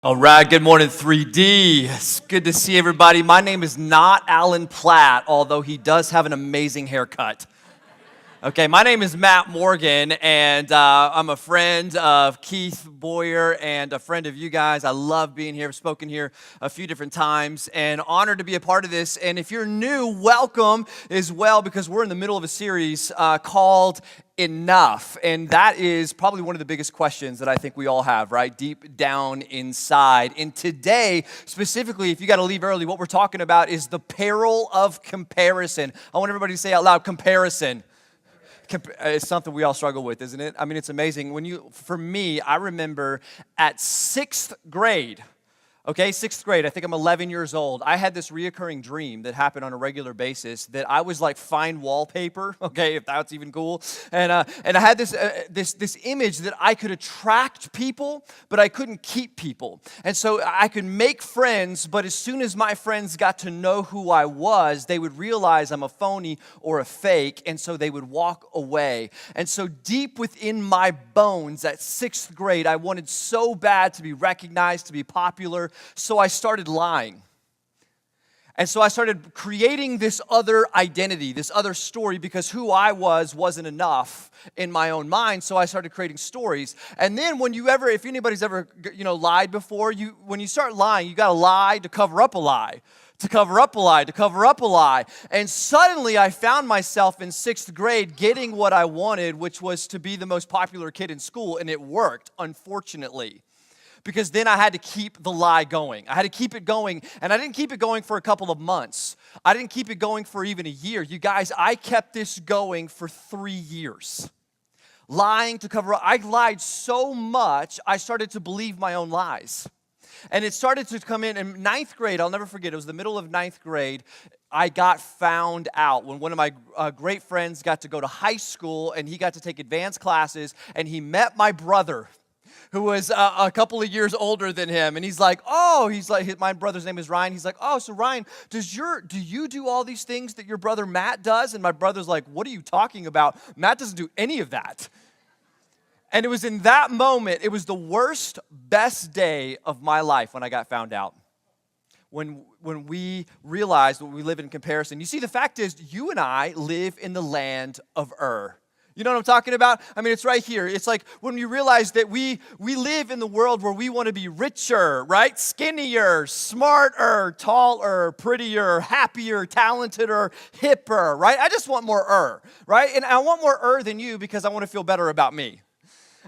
All right, good morning, 3D. It's good to see everybody. My name is not Alan Platt, although he does have an amazing haircut. Okay, my name is Matt Morgan, and I'm a friend of Keith Boyer and a friend of you guys. I love being here. I've spoken here a few different times, and honored to be a part of this. And if you're new, welcome as well, because we're in the middle of a series called Enough. And that is probably one of the biggest questions that I think we all have, right? Deep down inside. And today, specifically, if you got to leave early, what we're talking about is the peril of comparison. I want everybody to say out loud, comparison. It's something we all struggle with, isn't it? I mean, it's amazing. For me, I remember at sixth grade, sixth grade, I think I'm 11 years old, I had this reoccurring dream that happened on a regular basis that I was like fine wallpaper, if that's even cool. And I had this image that I could attract people, but I couldn't keep people. And so I could make friends, but as soon as my friends got to know who I was, they would realize I'm a phony or a fake, and so they would walk away. And so deep within my bones at sixth grade, I wanted so bad to be recognized, to be popular. So I started lying. And so I started creating this other identity, this other story, because who I was wasn't enough in my own mind. So I started creating stories. And then if anybody's ever, lied before, when you start lying, you got to lie to cover up a lie. To cover up a lie, to cover up a lie. And suddenly I found myself in sixth grade getting what I wanted, which was to be the most popular kid in school. And it worked, unfortunately. Because then I had to keep the lie going. I had to keep it going, and I didn't keep it going for a couple of months. I didn't keep it going for even a year. You guys, I kept this going for 3 years. Lying to cover up. I lied so much, I started to believe my own lies. And it started to come in ninth grade. I'll never forget. It was the middle of ninth grade. I got found out when one of my great friends got to go to high school, and he got to take advanced classes, and he met my brother, who was a couple of years older than him. And he's like, my brother's name is Ryan. He's like, oh, so Ryan, do you do all these things that your brother Matt does? And my brother's like, what are you talking about? Matt doesn't do any of that. And it was in that moment, it was the worst, best day of my life when I got found out. When we realized that we live in comparison. You see, the fact is, you and I live in the land of You know what I'm talking about? I mean, it's right here. It's like when you realize that we live in the world where we want to be richer, right? Skinnier, smarter, taller, prettier, happier, talenteder, hipper, right? I just want more right? And I want more than you because I want to feel better about me.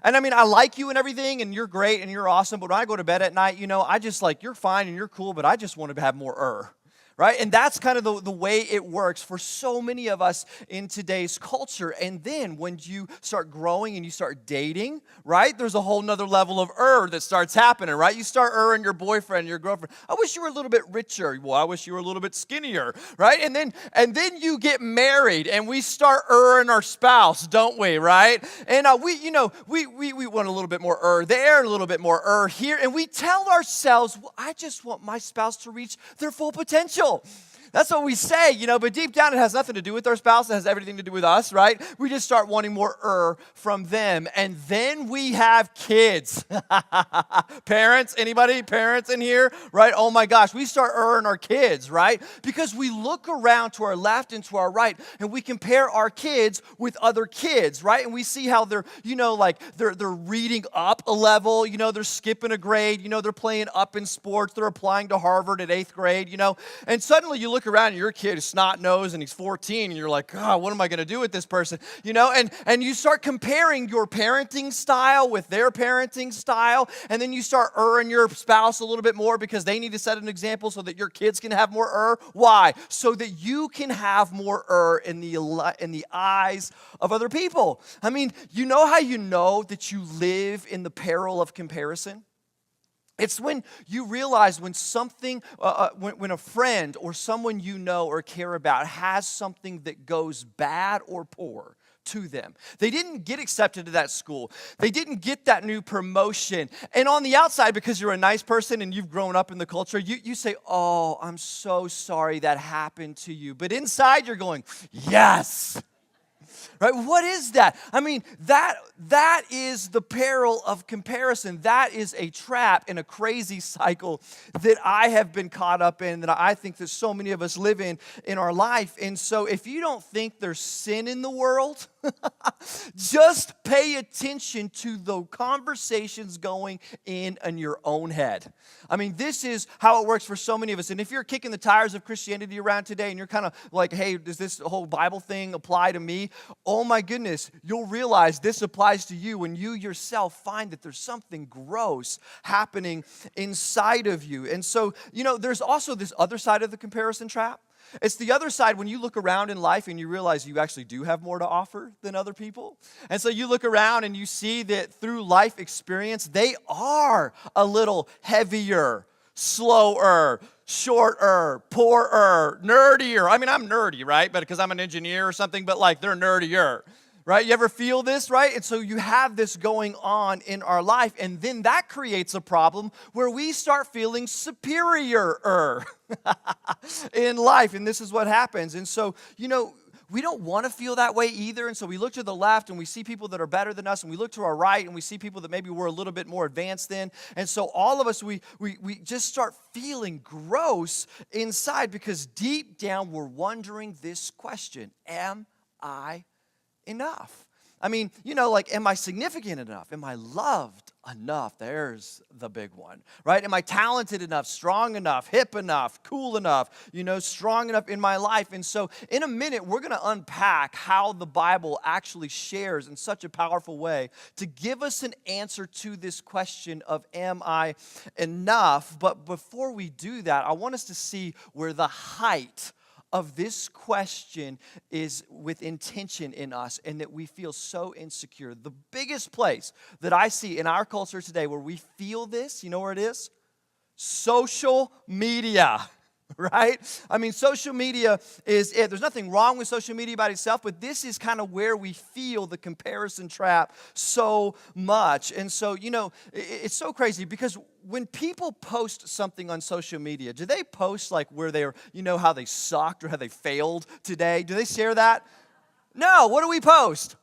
And I mean, I like you and everything, and you're great and you're awesome, but when I go to bed at night, I just you're fine and you're cool, but I just want to have more right? And that's kind of the way it works for so many of us in today's culture. And then when you start growing and you start dating, right, there's a whole nother level of that starts happening, right? You start in your boyfriend, your girlfriend. I wish you were a little bit richer. Well, I wish you were a little bit skinnier, right? And then you get married and we start in our spouse, don't we, right? And we want a little bit more there, a little bit more here. And we tell ourselves, well, I just want my spouse to reach their full potential. That's what we say, but deep down it has nothing to do with our spouse. It has everything to do with us, right? We just start wanting more from them. And then we have kids. Parents, anybody? Parents in here, right? Oh my gosh, we start in our kids, right? Because we look around to our left and to our right, and we compare our kids with other kids, right? And we see how they're, they're reading up a level, they're skipping a grade, they're playing up in sports, they're applying to Harvard at 8th grade, and suddenly you look around and your kid is snot-nosed and he's 14 and you're like, God, what am I going to do with this person? And you start comparing your parenting style with their parenting style, and then you start your spouse a little bit more because they need to set an example so that your kids can have more Why? So that you can have more in the eyes of other people. I mean, you know how you know that you live in the peril of comparison? It's when you realize when something, when a friend or someone you know or care about has something that goes bad or poor to them. They didn't get accepted to that school. They didn't get that new promotion. And on the outside, because you're a nice person and you've grown up in the culture, you say, oh, I'm so sorry that happened to you. But inside you're going, yes. Right? What is that? I mean, that is the peril of comparison. That is a trap and a crazy cycle that I have been caught up in, that I think that so many of us live in our life. And so if you don't think there's sin in the world, just pay attention to the conversations going in your own head. I mean, this is how it works for so many of us. And if you're kicking the tires of Christianity around today and you're kind of like, hey, does this whole Bible thing apply to me? Oh my goodness, you'll realize this applies to you when you yourself find that there's something gross happening inside of you. And so, there's also this other side of the comparison trap. It's the other side when you look around in life and you realize you actually do have more to offer than other people. And so you look around and you see that through life experience, they are a little heavier, slower, shorter, poorer, nerdier. I mean, I'm nerdy, right? But because I'm an engineer or something, but like they're nerdier. Right? You ever feel this, right? And so you have this going on in our life, and then that creates a problem where we start feeling superior in life, and this is what happens. And so, we don't want to feel that way either, and so we look to the left and we see people that are better than us, and we look to our right and we see people that maybe we're a little bit more advanced than, and so all of us, we just start feeling gross inside because deep down we're wondering this question: am I enough? I mean, am I significant enough? Am I loved enough? There's the big one, right? Am I talented enough, strong enough, hip enough, cool enough, strong enough in my life? And so in a minute, we're going to unpack how the Bible actually shares in such a powerful way to give us an answer to this question of am I enough? But before we do that, I want us to see where the height of this question is with intention in us and that we feel so insecure. The biggest place that I see in our culture today where we feel this, you know where it is? Social media. Right? I mean, social media is it. There's nothing wrong with social media by itself, but this is kind of where we feel the comparison trap so much. And so, it's so crazy because when people post something on social media, do they post like where they're, how they sucked or how they failed today? Do they share that? No. What do we post?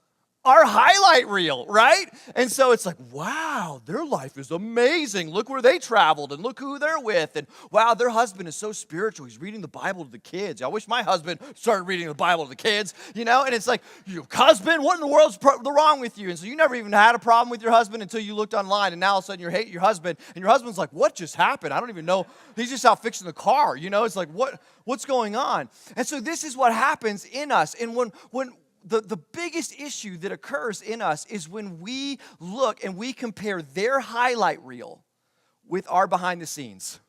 Our highlight reel, right? And so it's like, wow, their life is amazing. Look where they traveled and look who they're with. And wow, their husband is so spiritual. He's reading the Bible to the kids. I wish my husband started reading the Bible to the kids, And it's like, your husband, what in the world's wrong with you? And so you never even had a problem with your husband until you looked online. And now all of a sudden you hate your husband. And your husband's like, what just happened? I don't even know. He's just out fixing the car. It's like, what's going on? And so this is what happens in us. And when the biggest issue that occurs in us is when we look and we compare their highlight reel with our behind the scenes.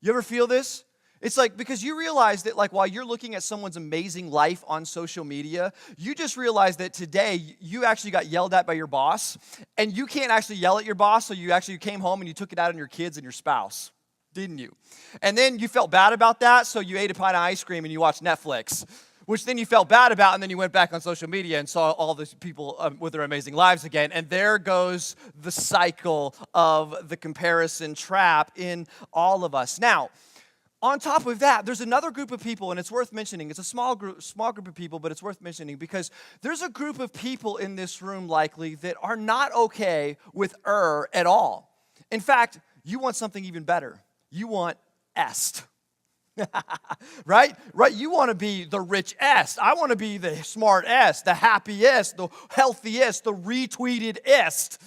You ever feel this? It's like, because you realize that like while you're looking at someone's amazing life on social media, you just realize that today you actually got yelled at by your boss, and you can't actually yell at your boss, so you actually came home and you took it out on your kids and your spouse, didn't you? And then you felt bad about that, so you ate a pint of ice cream and you watched Netflix, which then you felt bad about, and then you went back on social media and saw all these people with their amazing lives again. And there goes the cycle of the comparison trap in all of us. Now, on top of that, there's another group of people, and it's worth mentioning. It's a small group of people, but it's worth mentioning because there's a group of people in this room likely that are not okay with at all. In fact, you want something even better. You want est. Right? You want to be the rich est. I want to be the smart est, the happiest, the healthiest, the retweeted est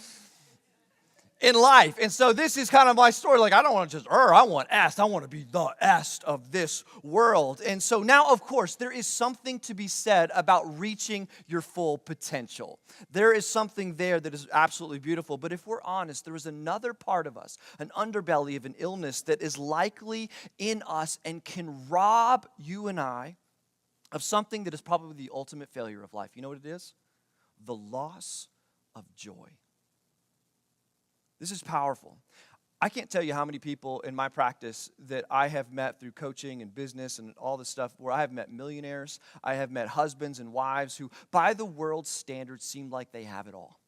in life. And so this is kind of my story. Like, I don't want to just I want est. I want to be the est of this world. And so now, of course, there is something to be said about reaching your full potential. There is something there that is absolutely beautiful. But if we're honest, there is another part of us, an underbelly of an illness that is likely in us and can rob you and I of something that is probably the ultimate failure of life. You know what it is? The loss of joy. This is powerful. I can't tell you how many people in my practice that I have met through coaching and business and all this stuff where I have met millionaires, I have met husbands and wives who, by the world's standards, seem like they have it all.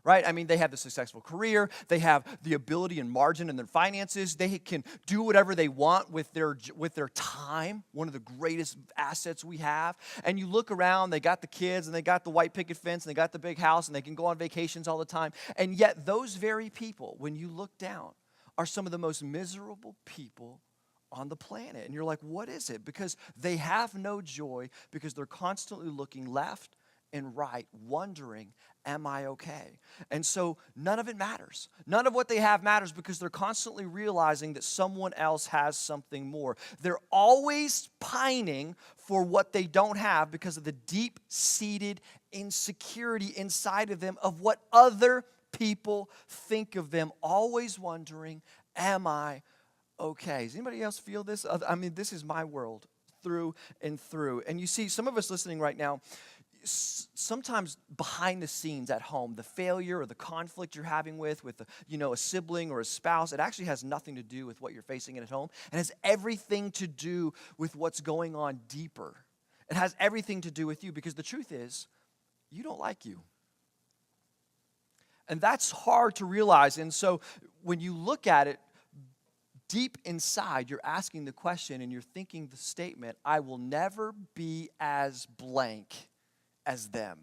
right? I mean, they have the successful career. They have the ability and margin in their finances. They can do whatever they want with their time, one of the greatest assets we have. And you look around, they got the kids, and they got the white picket fence, and they got the big house, and they can go on vacations all the time. And yet those very people, when you look down, are some of the most miserable people on the planet. And you're like, what is it? Because they have no joy, because they're constantly looking left and right, wondering, am I okay? And so none of it matters. None of what they have matters, because they're constantly realizing that someone else has something more. They're always pining for what they don't have because of the deep-seated insecurity inside of them of what other people think of them, always wondering, am I okay? Does anybody else feel this? I mean, this is my world through and through. And you see, some of us listening right now, sometimes behind the scenes at home, the failure or the conflict you're having with a sibling or a spouse, it actually has nothing to do with what you're facing at home. It has everything to do with what's going on deeper. It has everything to do with you, because the truth is, you don't like you. And that's hard to realize. And so when you look at it, deep inside, you're asking the question and you're thinking the statement, I will never be as blank as them.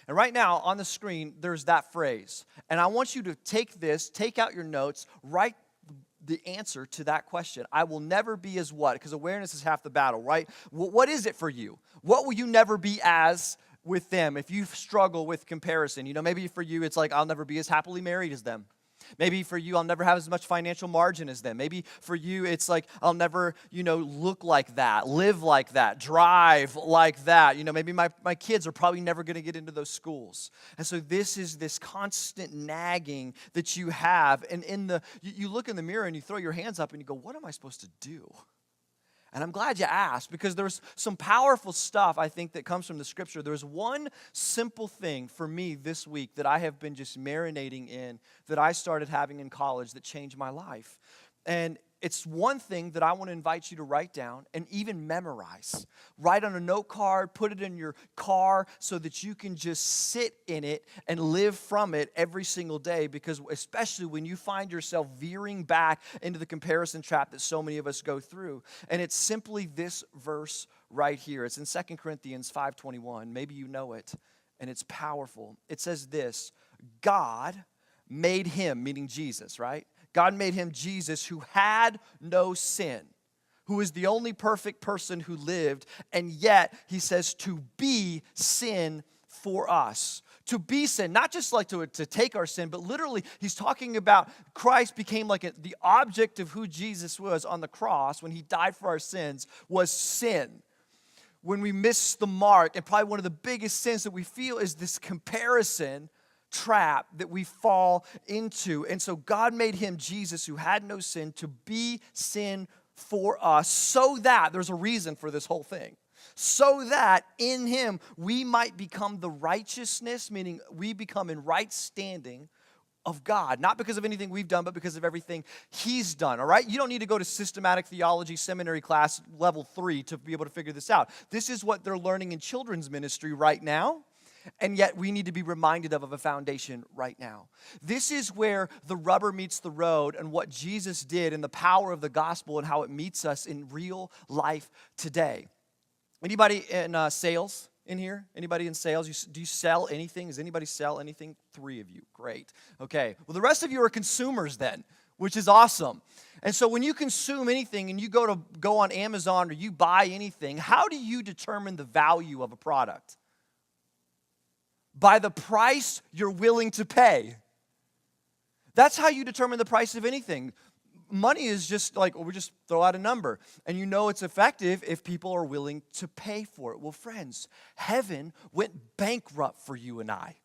And right now on the screen, there's that phrase. And I want you to take this, take out your notes, write the answer to that question. I will never be as what? Because awareness is half the battle, right? What is it for you? What will you never be as with them? If you struggle with comparison, maybe for you it's like, I'll never be as happily married as them. Maybe for you, I'll never have as much financial margin as them. Maybe for you, it's like, I'll never, look like that, live like that, drive like that. Maybe my kids are probably never going to get into those schools. And so this is this constant nagging that you have. And you look in the mirror and you throw your hands up and you go, what am I supposed to do? And I'm glad you asked, because there's some powerful stuff, I think, that comes from the scripture. There's one simple thing for me this week that I have been just marinating in, that I started having in college, that changed my life. And it's one thing that I want to invite you to write down and even memorize. Write on a note card, put it in your car so that you can just sit in it and live from it every single day, because especially when you find yourself veering back into the comparison trap that so many of us go through. And it's simply this verse right here. It's in 2 Corinthians 5:21. Maybe you know it, and it's powerful. It says this, God made him, meaning Jesus, right? God made him, Jesus, who had no sin, who is the only perfect person who lived, and yet he says to be sin for us. To be sin, not just like to take our sin, but literally he's talking about Christ became like the object of who Jesus was on the cross when he died for our sins was sin. When we miss the mark, and probably one of the biggest sins that we feel is this comparison trap that we fall into. And so God made him, Jesus, who had no sin, to be sin for us, so that, there's a reason for this whole thing, so that in him we might become the righteousness, meaning we become in right standing of God, not because of anything we've done, but because of everything he's done, all right? You don't need to go to systematic theology seminary class level 3 to be able to figure this out. This is what they're learning in children's ministry right now. And yet we need to be reminded of a foundation right now. This is where the rubber meets the road, and what Jesus did and the power of the gospel and how it meets us in real life today. Anybody in sales in here? Anybody in sales? Do you sell anything? Does anybody sell anything? 3 of you. Great. Okay. Well, the rest of you are consumers then, which is awesome. And so when you consume anything and you go on Amazon or you buy anything, how do you determine the value of a product? By the price you're willing to pay. That's how you determine the price of anything. Money is just like, we just throw out a number. And you know it's effective if people are willing to pay for it. Well, friends, heaven went bankrupt for you and I.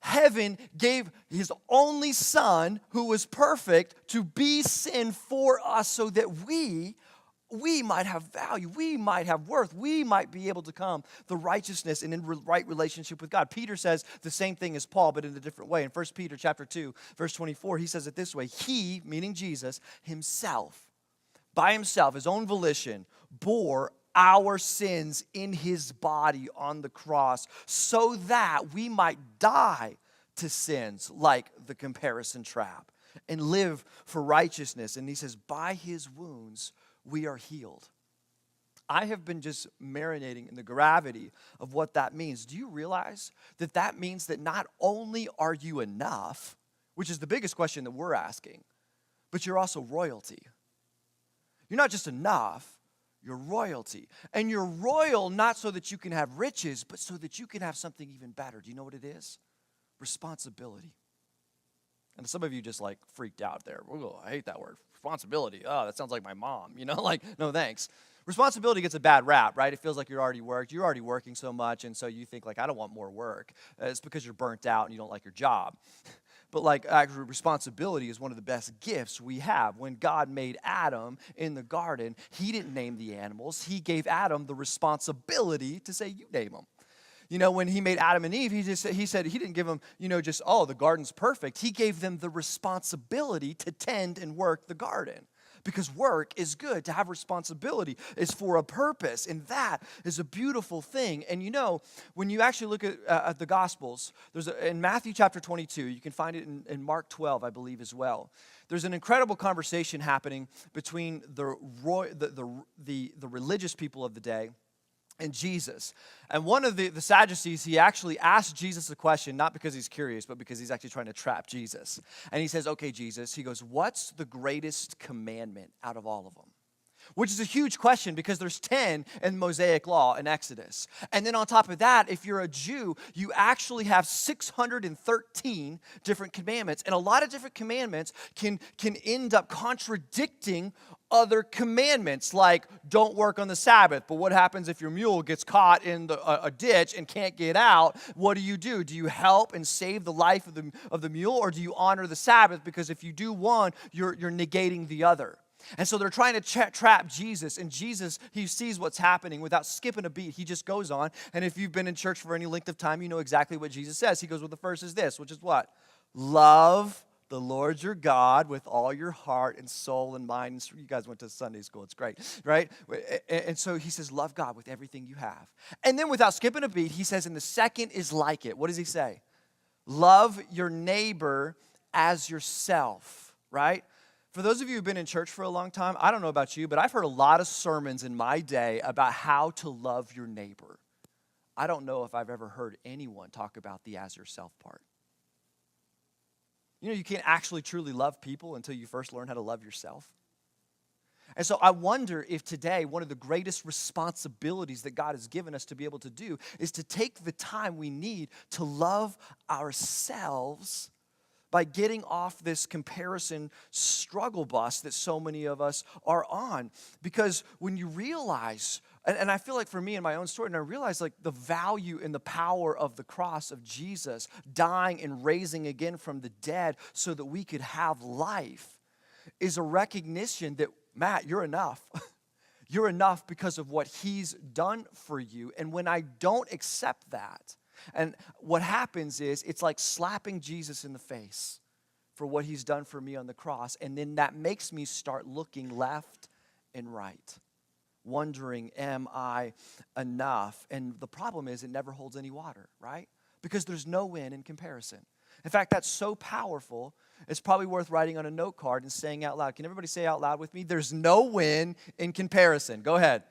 Heaven gave his only son, who was perfect, to be sin for us so that we might have value, we might have worth, we might be able to come the righteousness and in right relationship with God. Peter says the same thing as Paul, but in a different way. In 1 Peter chapter 2, verse 24, he says it this way, he, meaning Jesus, himself, by himself, his own volition, bore our sins in his body on the cross so that we might die to sins like the comparison trap and live for righteousness. And he says, by his wounds we are healed. I have been just marinating in the gravity of what that means. Do you realize that that means that not only are you enough, which is the biggest question that we're asking, but you're also royalty. You're not just enough, you're royalty. And you're royal not so that you can have riches, but so that you can have something even better. Do you know what it is? Responsibility. And some of you just like freaked out there. Oh, I hate that word. Responsibility. Oh, that sounds like my mom. Like, no thanks. Responsibility gets a bad rap, right? It feels like you're already working so much, and so you think like, I don't want more work. It's because you're burnt out and you don't like your job. But like actual responsibility is one of the best gifts we have. When God made Adam in the garden, he didn't name the animals. He gave Adam the responsibility to say, you name them. When he made Adam and Eve, he said he didn't give them, just, oh, the garden's perfect. He gave them the responsibility to tend and work the garden. Because work is good. To have responsibility is for a purpose. And that is a beautiful thing. And when you actually look at the Gospels, in Matthew chapter 22, you can find it in Mark 12, I believe, as well. There's an incredible conversation happening between the religious people of the day and Jesus. And one of the Sadducees, he actually asked Jesus a question, not because he's curious, but because he's actually trying to trap Jesus. And he says, okay, Jesus, he goes, what's the greatest commandment out of all of them? Which is a huge question because there's 10 in Mosaic law in Exodus. And then on top of that, if you're a Jew, you actually have 613 different commandments. And a lot of different commandments can end up contradicting other commandments, like don't work on the Sabbath. But what happens if your mule gets caught in a ditch and can't get out? What do? Do you help and save the life of the mule, or do you honor the Sabbath? Because if you do one, you're negating the other. And so they're trying to trap Jesus, and Jesus, he sees what's happening without skipping a beat. He just goes on, and if you've been in church for any length of time, you know exactly what Jesus says. He goes, well, the first is this, which is what? Love the Lord your God with all your heart and soul and mind. You guys went to Sunday school. It's great, right? And so he says, love God with everything you have. And then without skipping a beat, he says, and the second is like it. What does he say? Love your neighbor as yourself, right? For those of you who've been in church for a long time, I don't know about you, but I've heard a lot of sermons in my day about how to love your neighbor. I don't know if I've ever heard anyone talk about the as yourself part. You can't actually truly love people until you first learn how to love yourself. And so I wonder if today one of the greatest responsibilities that God has given us to be able to do is to take the time we need to love ourselves by getting off this comparison struggle bus that so many of us are on. Because when you realize, and I feel like for me in my own story, and I realize like the value and the power of the cross of Jesus dying and raising again from the dead so that we could have life, is a recognition that, Matt, you're enough. You're enough because of what he's done for you. And when I don't accept that, and what happens is it's like slapping Jesus in the face for what he's done for me on the cross. And then that makes me start looking left and right, wondering, am I enough? And the problem is it never holds any water, right? Because there's no win in comparison. In fact, that's so powerful, it's probably worth writing on a note card and saying out loud. Can everybody say out loud with me? There's no win in comparison. Go ahead.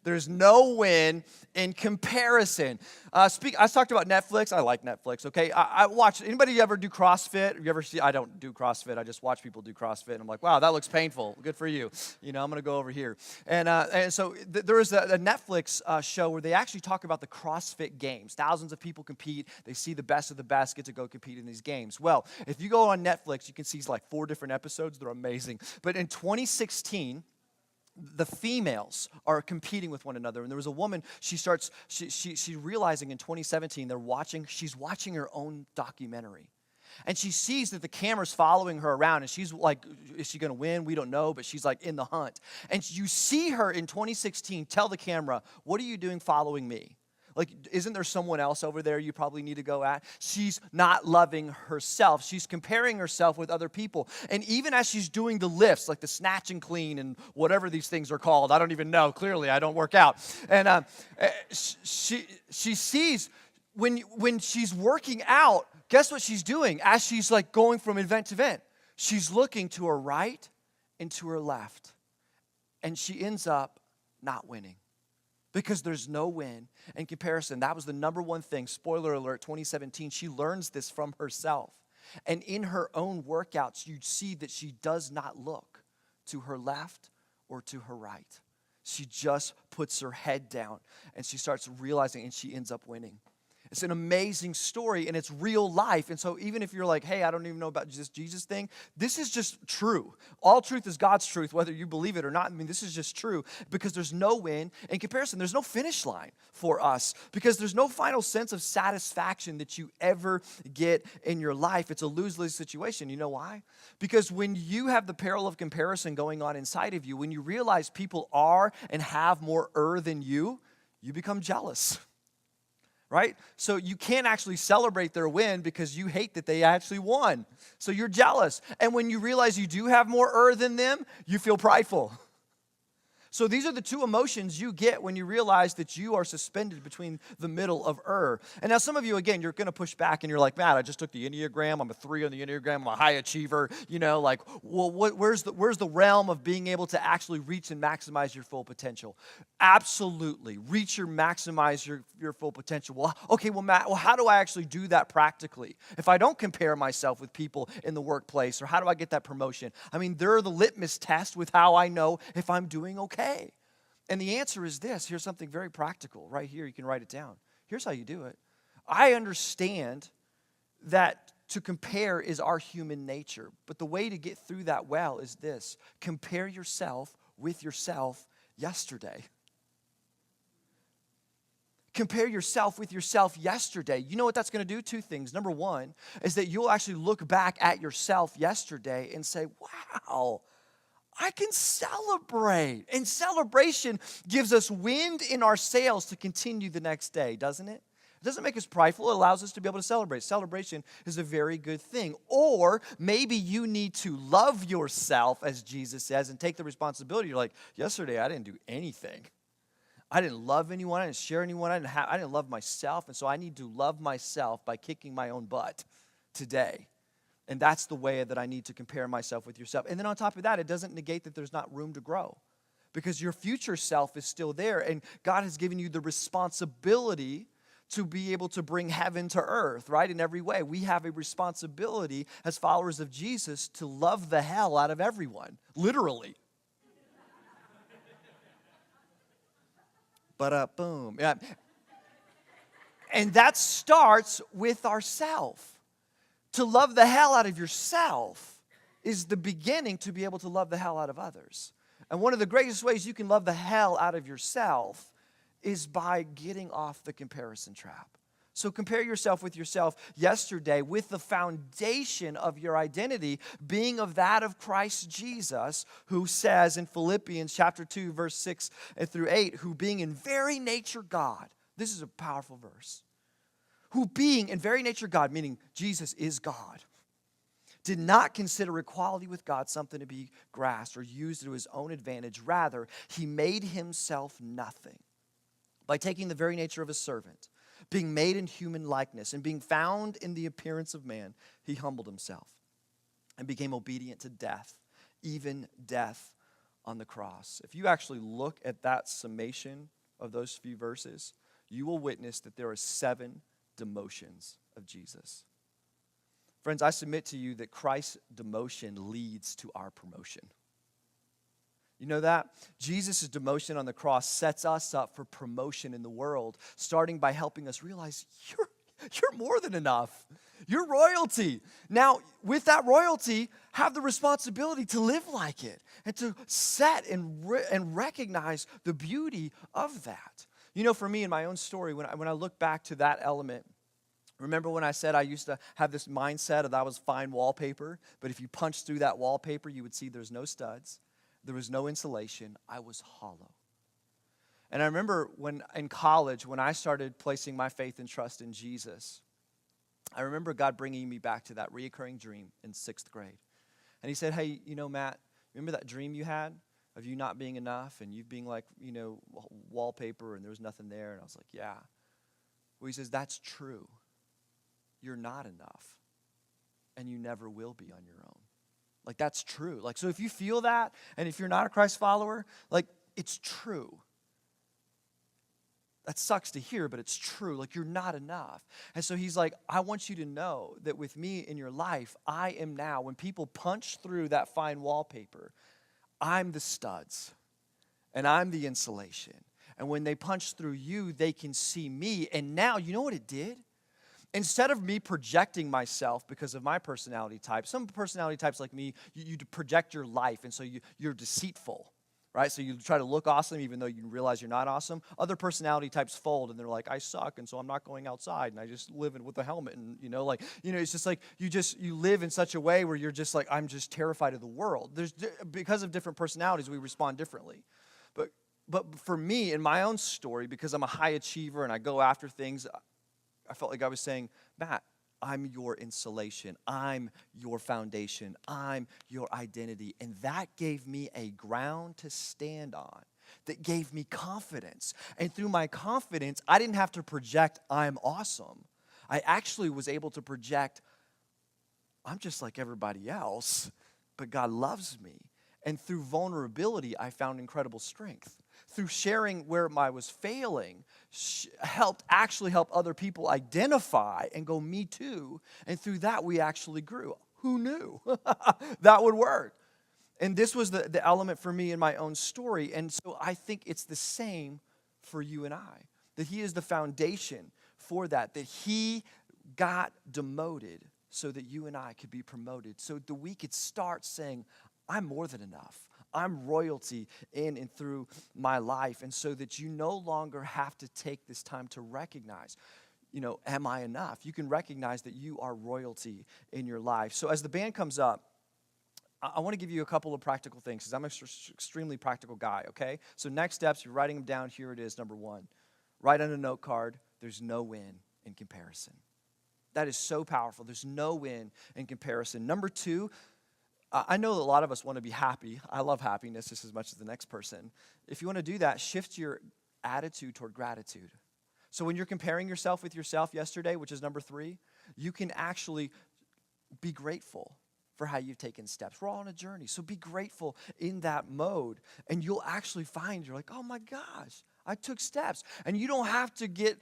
There's no win in comparison. I talked about Netflix. I like Netflix, okay? I watch, anybody ever do CrossFit? You ever see, I don't do CrossFit. I just watch people do CrossFit. And I'm like, wow, that looks painful. Good for you. I'm going to go over here. And so there is a Netflix show where they actually talk about the CrossFit games. Thousands of people compete. They see the best of the best get to go compete in these games. Well, if you go on Netflix, you can see like 4 different episodes. They're amazing. But in 2016, the females are competing with one another. And there was a woman, she's realizing in 2017, she's watching her own documentary. And she sees that the camera's following her around, and she's like, is she going to win? We don't know, but she's like in the hunt. And you see her in 2016 tell the camera, what are you doing following me? Like, isn't there someone else over there you probably need to go at? She's not loving herself. She's comparing herself with other people. And even as she's doing the lifts, like the snatch and clean and whatever these things are called, I don't even know. Clearly, I don't work out. And she sees when she's working out, guess what she's doing? As she's like going from event to event, she's looking to her right and to her left. And she ends up not winning. Because there's no win in comparison. That was the number one thing. Spoiler alert, 2017, she learns this from herself. And in her own workouts, you'd see that she does not look to her left or to her right. She just puts her head down and she starts realizing, and she ends up winning. It's an amazing story, and it's real life. And so even if you're like, hey, I don't even know about this Jesus thing, this is just true. All truth is God's truth, whether you believe it or not. I mean, this is just true because there's no win in comparison. There's no finish line for us because there's no final sense of satisfaction that you ever get in your life. It's a lose-lose situation. You know why? Because when you have the peril of comparison going on inside of you, when you realize people are and have more than you become jealous. Right? So you can't actually celebrate their win because you hate that they actually won. So you're jealous. And when you realize you do have more than them, you feel prideful. So these are the two emotions you get when you realize that you are suspended between the middle of And now some of you, again, you're going to push back and you're like, Matt, I just took the Enneagram. I'm a 3 on the Enneagram. I'm a high achiever. You know, like, well, where's the realm of being able to actually reach and maximize your full potential? Absolutely. Maximize your full potential. Well, okay, well, Matt, how do I actually do that practically? If I don't compare myself with people in the workplace, or how do I get that promotion? I mean, they're the litmus test with how I know if I'm doing okay. And the answer is this. Here's something very practical right here. You can write it down. Here's how you do it. I understand that to compare is our human nature. But the way to get through that well is this. Compare yourself with yourself yesterday. Compare yourself with yourself yesterday. You know what that's going to do? Two things. Number one is that you'll actually look back at yourself yesterday and say, wow, I can celebrate. And celebration gives us wind in our sails to continue the next day, doesn't it? It doesn't make us prideful. It allows us to be able to celebrate. Celebration is a very good thing. Or maybe you need to love yourself, as Jesus says, and take the responsibility. You're like, yesterday I didn't do anything. I didn't love anyone. I didn't share anyone. I didn't love myself. And so I need to love myself by kicking my own butt today. And that's the way that I need to compare myself with yourself. And then on top of that, it doesn't negate that there's not room to grow. Because your future self is still there. And God has given you the responsibility to be able to bring heaven to earth, right? In every way. We have a responsibility as followers of Jesus to love the hell out of everyone. Literally. But boom. Yeah. And that starts with ourself. To love the hell out of yourself is the beginning to be able to love the hell out of others. And one of the greatest ways you can love the hell out of yourself is by getting off the comparison trap. So compare yourself with yourself yesterday with the foundation of your identity being of that of Christ Jesus, who says in Philippians chapter 2, verse 6 through 8, who being in very nature God, this is a powerful verse, who being in very nature God, meaning Jesus is God, did not consider equality with God something to be grasped or used to his own advantage. Rather, he made himself nothing by taking the very nature of a servant, being made in human likeness, and being found in the appearance of man, he humbled himself and became obedient to death, even death on the cross. If you actually look at that summation of those few verses, you will witness that there are 7 demotions of Jesus. Friends, I submit to you that Christ's demotion leads to our promotion. You know that? Jesus' demotion on the cross sets us up for promotion in the world, starting by helping us realize you're more than enough. You're royalty. Now, with that royalty, have the responsibility to live like it and to set and recognize the beauty of that. You know, for me in my own story, when I look back to that element, remember when I said I used to have this mindset of that was fine wallpaper, but if you punched through that wallpaper, you would see there's no studs, there was no insulation, I was hollow. And I remember when in college, when I started placing my faith and trust in Jesus, I remember God bringing me back to that reoccurring dream in 6th grade. And he said, hey, Matt, remember that dream you had of you not being enough and you being like, wallpaper and there was nothing there? And I was like, yeah. Well, he says, that's true. You're not enough. And you never will be on your own. Like, that's true. Like, so if you feel that, and if you're not a Christ follower, like, it's true. That sucks to hear, but it's true. Like, you're not enough. And so he's like, I want you to know that with me in your life, I am now, when people punch through that fine wallpaper, I'm the studs, and I'm the insulation. And when they punch through you, they can see me. And now, you know what it did? Instead of me projecting myself because of my personality type, some personality types like me, you project your life, and so you're deceitful, right? So you try to look awesome even though you realize you're not awesome. Other personality types fold, and they're like, I suck, and so I'm not going outside, and I just live with a helmet, and it's just like you live in such a way where you're just like, I'm just terrified of the world. Because of different personalities, we respond differently. But for me, in my own story, because I'm a high achiever and I go after things, I felt like I was saying, Matt, I'm your insulation. I'm your foundation. I'm your identity. And that gave me a ground to stand on. That gave me confidence. And through my confidence, I didn't have to project, I'm awesome. I actually was able to project, I'm just like everybody else, but God loves me. And through vulnerability, I found incredible strength. Through sharing where I was failing, helped help other people identify and go, me too. And through that, we actually grew. Who knew that would work? And this was the element for me in my own story. And so I think it's the same for you and I. That he is the foundation for that. That he got demoted so that you and I could be promoted. So that we could start saying, I'm more than enough. I'm royalty in and through my life. And so that you no longer have to take this time to recognize, am I enough? You can recognize that you are royalty in your life. So as the band comes up, I want to give you a couple of practical things because I'm an extremely practical guy, okay? So next steps, you're writing them down. Here it is, number one. Write on a note card, there's no win in comparison. That is so powerful. There's no win in comparison. Number two, I know that a lot of us want to be happy. I love happiness just as much as the next person. If you want to do that, shift your attitude toward gratitude. So when you're comparing yourself with yourself yesterday, which is number 3, you can actually be grateful for how you've taken steps. We're all on a journey, so be grateful in that mode. And you'll actually find you're like, oh my gosh, I took steps. And you don't have to get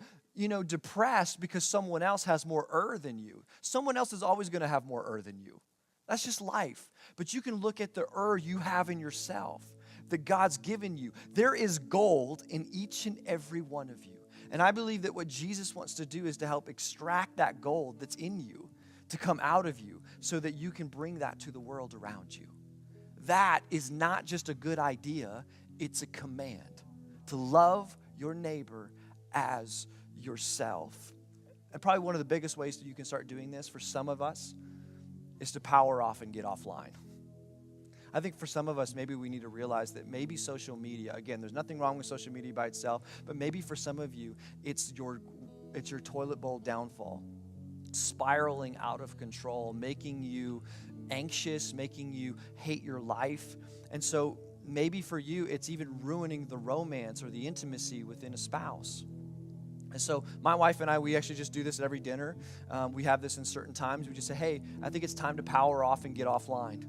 depressed because someone else has more than you. Someone else is always going to have more than you. That's just life. But you can look at the you have in yourself that God's given you. There is gold in each and every one of you. And I believe that what Jesus wants to do is to help extract that gold that's in you to come out of you so that you can bring that to the world around you. That is not just a good idea, it's a command to love your neighbor as yourself. And probably one of the biggest ways that you can start doing this for some of us is to power off and get offline. I think for some of us, maybe we need to realize that maybe social media, again, there's nothing wrong with social media by itself, but maybe for some of you, it's your toilet bowl downfall, spiraling out of control, making you anxious, making you hate your life. And so maybe for you, it's even ruining the romance or the intimacy within a spouse. And so my wife and I, we actually just do this at every dinner. We have this in certain times. We just say, hey, I think it's time to power off and get offline.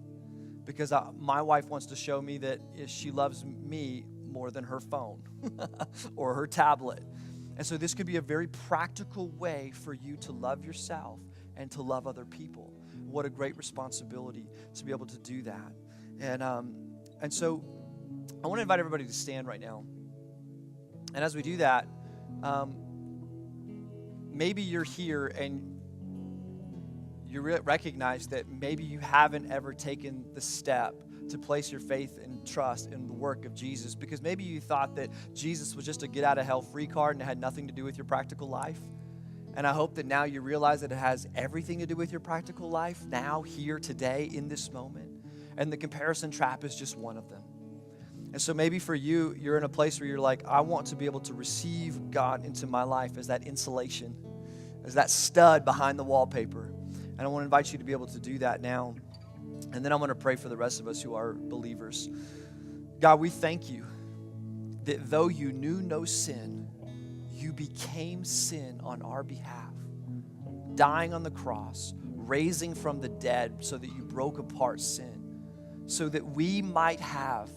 Because my wife wants to show me that she loves me more than her phone or her tablet. And so this could be a very practical way for you to love yourself and to love other people. What a great responsibility to be able to do that. And so I want to invite everybody to stand right now. And as we do that, maybe you're here and you recognize that maybe you haven't ever taken the step to place your faith and trust in the work of Jesus, because maybe you thought that Jesus was just a get-out-of-hell-free card and it had nothing to do with your practical life. And I hope that now you realize that it has everything to do with your practical life, now, here, today, in this moment. And the comparison trap is just one of them. And so maybe for you, you're in a place where you're like, I want to be able to receive God into my life as that insulation, as that stud behind the wallpaper. And I want to invite you to be able to do that now. And then I'm going to pray for the rest of us who are believers. God, we thank you that though you knew no sin, you became sin on our behalf, dying on the cross, raising from the dead so that you broke apart sin, so that we might have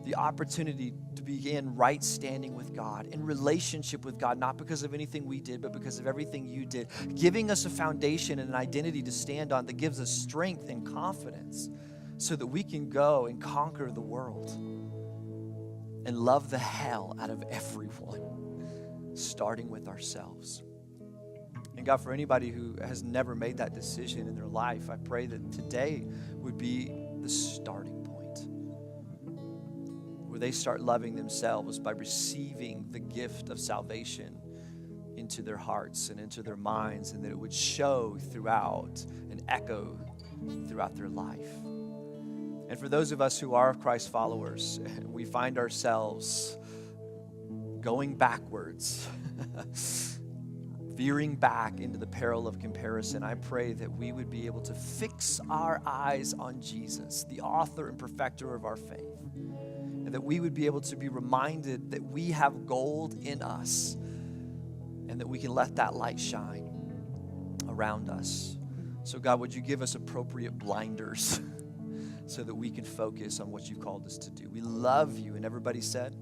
the opportunity to be in right standing with God, in relationship with God, not because of anything we did, but because of everything you did, giving us a foundation and an identity to stand on that gives us strength and confidence so that we can go and conquer the world and love the hell out of everyone, starting with ourselves. And God, for anybody who has never made that decision in their life, I pray that today would be the starting point, where they start loving themselves by receiving the gift of salvation into their hearts and into their minds, and that it would show throughout and echo throughout their life. And for those of us who are Christ followers, we find ourselves going backwards, veering back into the peril of comparison. I pray that we would be able to fix our eyes on Jesus, the author and perfecter of our faith, and that we would be able to be reminded that we have gold in us and that we can let that light shine around us. So God, would you give us appropriate blinders so that we can focus on what you've called us to do? We love you. And everybody said,